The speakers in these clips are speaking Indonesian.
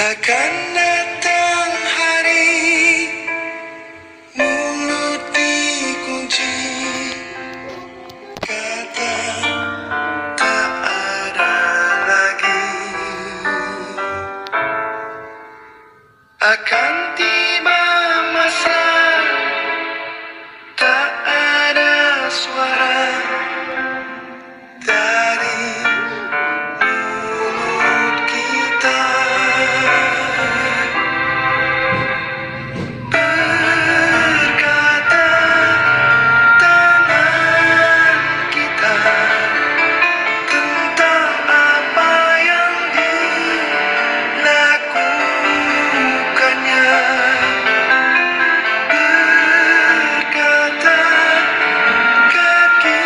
Akan datang hari mulut dikunci, kata tak ada lagi. Akan tiba masa tak ada suara dari mulut kita. Berkata tangan kita tentang apa yang dilakukannya. Berkata kaki.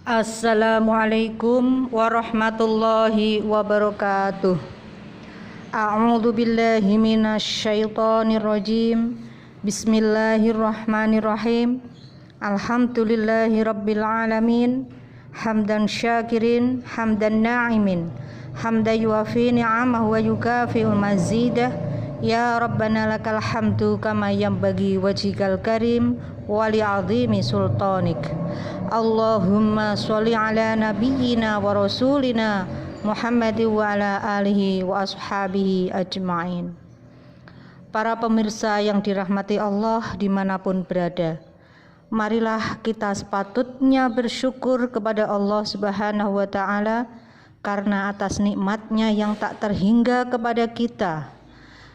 Assalamualaikum warahmatullahi wabarakatuh. A'udzu billahi minasyaitonir rajim. Bismillahirrahmanirrahim. Alhamdulillahi rabbil alamin. Hamdan syakirin, hamdan na'imin, hamdan yuafi ni'amahu wa yukafi'ul mazidah. Ya Rabbana lakal hamdu kama yanbaghi wajhikal karim wa li'azimi sultanik. Allahumma sholli ala nabiyyina wa rasulina Muhammadin wa ala alihi wa ashabihi ajma'in. Para pemirsa yang dirahmati Allah dimanapun berada, marilah kita sepatutnya bersyukur kepada Allah Subhanahu wa ta'ala karena atas nikmatnya yang tak terhingga kepada kita,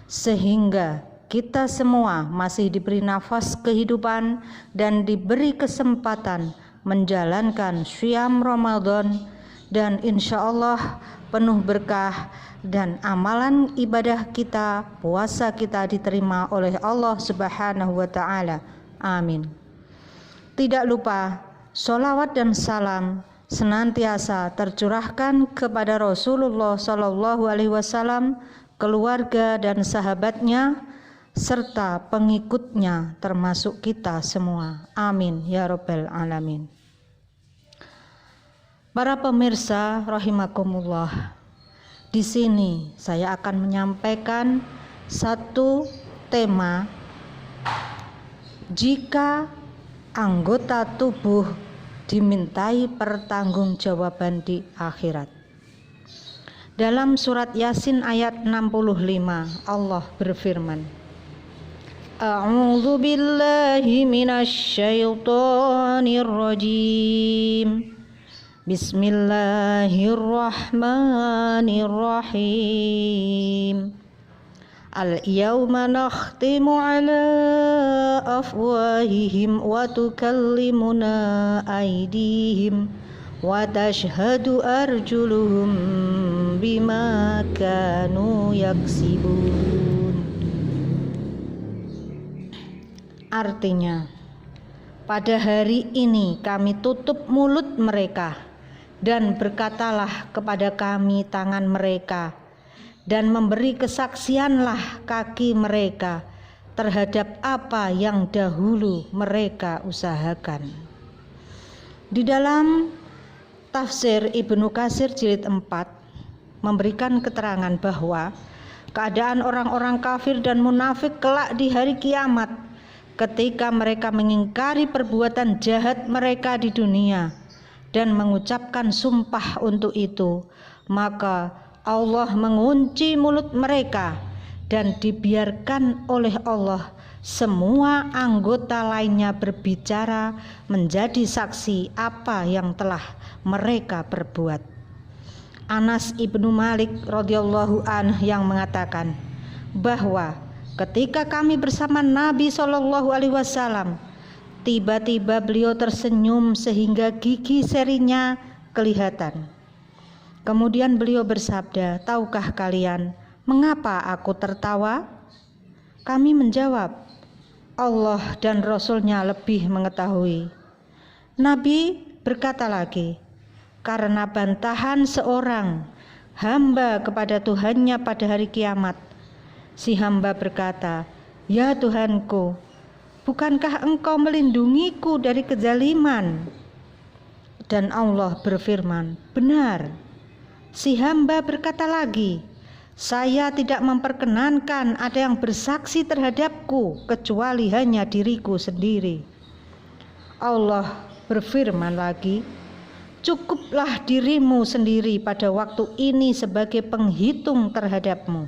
sehingga kita semua masih diberi nafas kehidupan dan diberi kesempatan menjalankan syam Ramadan, dan insya Allah penuh berkah dan amalan ibadah kita, puasa kita diterima oleh Allah Subhanahu wa ta'ala. Amin. Tidak lupa sholawat dan salam senantiasa tercurahkan kepada Rasulullah Sallallahu Alaihi Wasallam, keluarga dan sahabatnya, serta pengikutnya termasuk kita semua. Amin ya Rabbal Alamin. Para pemirsa rahimakumullah, di sini saya akan menyampaikan satu tema, jika anggota tubuh dimintai pertanggungjawaban di akhirat. Dalam surat Yasin ayat 65 Allah berfirman, A'udzu billahi minasyaitonir rajim. Bismillahirrahmanirrahim. Al-yawma nakhtimu ala afwahihim wa tukallimuna aydihim wa tashhadu arjuluhum bima kanu yaksibun. Artinya, pada hari ini kami tutup mulut mereka, dan berkatalah kepada kami tangan mereka, dan memberi kesaksianlah kaki mereka terhadap apa yang dahulu mereka usahakan. Di dalam tafsir Ibnu Katsir jilid 4 memberikan keterangan bahwa keadaan orang-orang kafir dan munafik kelak di hari kiamat, ketika mereka mengingkari perbuatan jahat mereka di dunia dan mengucapkan sumpah untuk itu, maka Allah mengunci mulut mereka dan dibiarkan oleh Allah semua anggota lainnya berbicara menjadi saksi apa yang telah mereka perbuat. Anas ibnu Malik radhiyallahu anhu yang mengatakan bahwa ketika kami bersama Nabi SAW, tiba-tiba beliau tersenyum sehingga gigi serinya kelihatan. Kemudian beliau bersabda, tahukah kalian mengapa aku tertawa? Kami menjawab, Allah dan Rasulnya lebih mengetahui. Nabi berkata lagi, karena bantahan seorang hamba kepada Tuhannya pada hari kiamat, si hamba berkata, ya Tuhanku, bukankah engkau melindungiku dari kezaliman? Dan Allah berfirman, benar, Si hamba berkata lagi, saya tidak memperkenankan ada yang bersaksi terhadapku kecuali hanya diriku sendiri. Allah berfirman lagi, cukuplah dirimu sendiri pada waktu ini sebagai penghitung terhadapmu.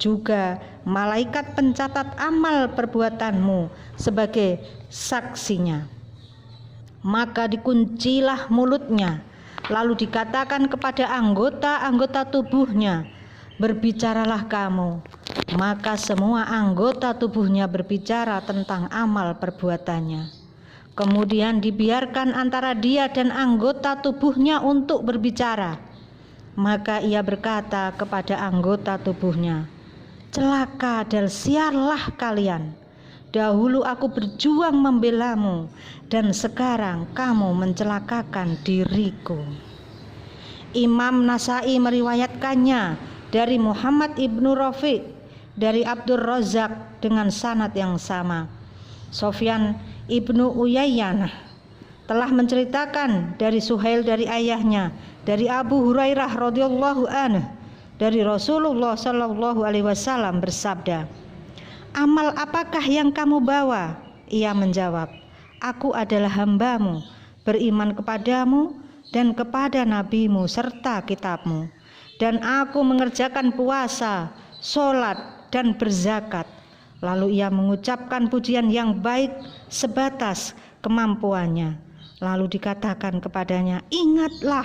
Juga malaikat pencatat amal perbuatanmu sebagai saksinya. Maka dikuncilah mulutnya, lalu dikatakan kepada anggota-anggota tubuhnya, berbicaralah kamu. Maka semua anggota tubuhnya berbicara tentang amal perbuatannya. Kemudian dibiarkan antara dia dan anggota tubuhnya untuk berbicara. Maka ia berkata kepada anggota tubuhnya, celaka dan siallah kalian. Dahulu aku berjuang membelamu, dan sekarang kamu mencelakakan diriku. Imam Nasai meriwayatkannya dari Muhammad ibnu Rafiq dari Abdur Razak dengan sanad yang sama. Sofyan ibnu Uyayyah telah menceritakan dari Suhail dari ayahnya, dari Abu Hurairah radhiyallahu anhu, dari Rasulullah sallallahu alaihi wasallam bersabda, amal apakah yang kamu bawa? Ia menjawab, aku adalah hambamu, beriman kepadamu dan kepada nabimu serta kitabmu, dan aku mengerjakan puasa, sholat dan berzakat. Lalu ia mengucapkan pujian yang baik sebatas kemampuannya. Lalu dikatakan kepadanya, ingatlah,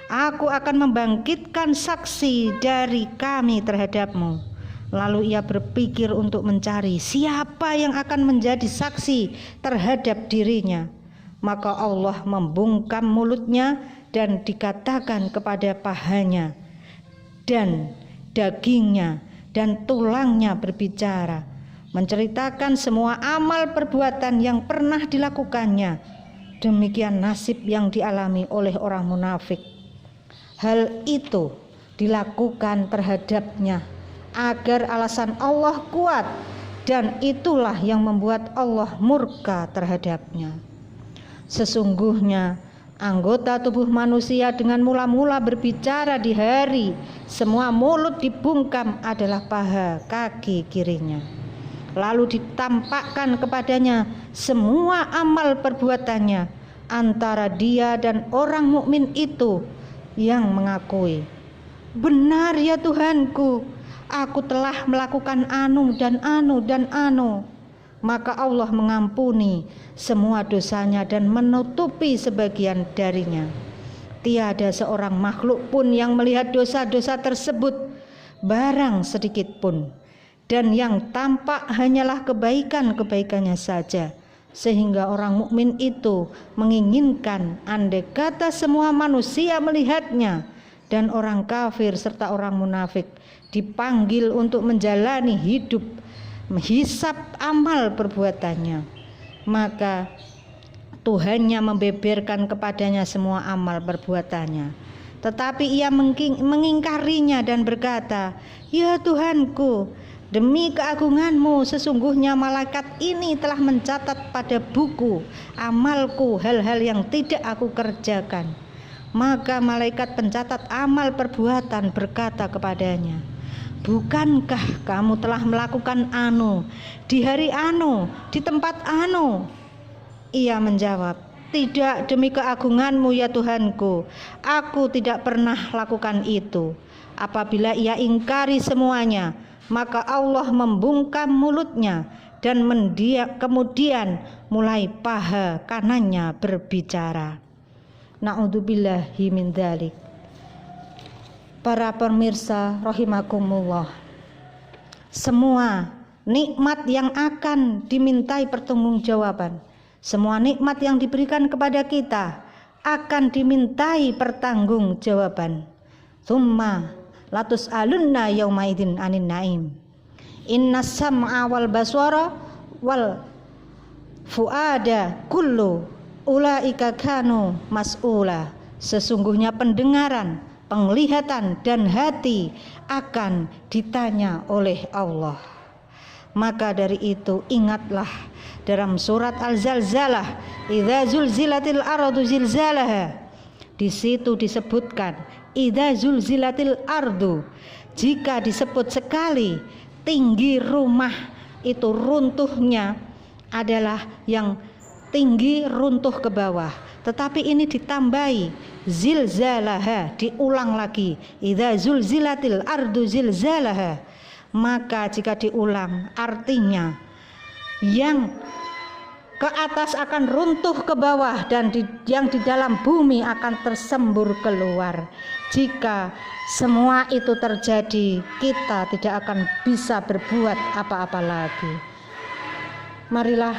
aku akan membangkitkan saksi dari kami terhadapmu. Lalu ia berpikir untuk mencari siapa yang akan menjadi saksi terhadap dirinya. Maka Allah membungkam mulutnya dan dikatakan kepada pahanya dan dagingnya dan tulangnya berbicara, menceritakan semua amal perbuatan yang pernah dilakukannya. Demikian nasib yang dialami oleh orang munafik. Hal itu dilakukan terhadapnya agar alasan Allah kuat, dan itulah yang membuat Allah murka terhadapnya. Sesungguhnya anggota tubuh manusia dengan mula-mula berbicara di hari semua mulut dibungkam adalah paha kaki kirinya. Lalu ditampakkan kepadanya semua amal perbuatannya antara dia dan orang mukmin itu yang mengakui, benar ya Tuhanku, aku telah melakukan anu dan anu dan anu. Maka Allah mengampuni semua dosanya dan menutupi sebagian darinya. Tiada seorang makhluk pun yang melihat dosa-dosa tersebut barang sedikit pun, dan yang tampak hanyalah kebaikan-kebaikannya saja, sehingga orang mukmin itu menginginkan andai kata semua manusia melihatnya, dan orang kafir serta orang munafik dipanggil untuk menjalani hidup menghisap amal perbuatannya, maka Tuhannya membeberkan kepadanya semua amal perbuatannya. Tetapi ia mengingkarinya dan berkata, ya Tuhanku, demi keagunganmu sesungguhnya malaikat ini telah mencatat pada buku amalku hal-hal yang tidak aku kerjakan. Maka malaikat pencatat amal perbuatan berkata kepadanya, bukankah kamu telah melakukan anu di hari anu, di tempat anu? Ia menjawab, tidak, demi keagunganmu ya Tuhanku, aku tidak pernah lakukan itu. Apabila ia ingkari semuanya, maka Allah membungkam mulutnya dan kemudian mulai paha kanannya berbicara. Na'udzubillahi min dzalik. Para pemirsa rahimakumullah, semua nikmat yang akan dimintai pertanggungjawaban, semua nikmat yang diberikan kepada kita akan dimintai pertanggungjawaban. Tsumma latus'alunna yaumaidin anin naim. Innas sam'a wal basara wal fuada kullu ulaika kanu mas'ula. Sesungguhnya pendengaran, penglihatan dan hati akan ditanya oleh Allah. Maka dari itu ingatlah dalam surat Al-Zalzalah, idza zulzilatil ardu zilzalaha, Di situ disebutkan idza zulzilatil ardu, jika disebut sekali tinggi rumah itu runtuhnya adalah yang tinggi runtuh ke bawah. Tetapi ini ditambahi zilzalaha, diulang lagi idza zulzilatil ardu zilzalaha. Maka jika diulang artinya yang ke atas akan runtuh ke bawah dan yang di dalam bumi akan tersembur keluar. Jika semua itu terjadi, kita tidak akan bisa berbuat apa-apa lagi. Marilah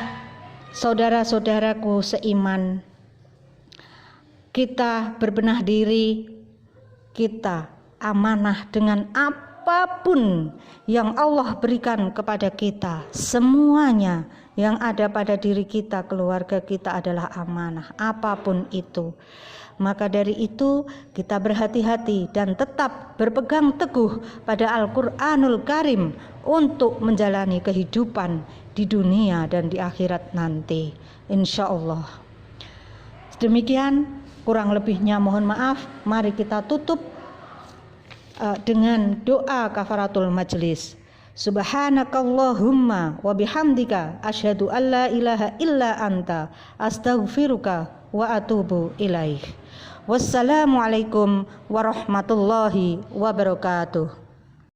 saudara-saudaraku seiman, kita berbenah diri, kita amanah dengan apapun yang Allah berikan kepada kita. Semuanya yang ada pada diri kita, keluarga kita adalah amanah, apapun itu. Maka dari itu kita berhati-hati dan tetap berpegang teguh pada Al-Quranul Karim untuk menjalani kehidupan di dunia dan di akhirat nanti, insya Allah. Demikian, kurang lebihnya mohon maaf. Mari kita tutup dengan doa kafaratul majlis. Subhanakallahumma wa bihamdika asyhadu an la ilaha illa anta astaghfiruka wa atubu ilaih. Wassalamualaikum warahmatullahi wabarakatuh.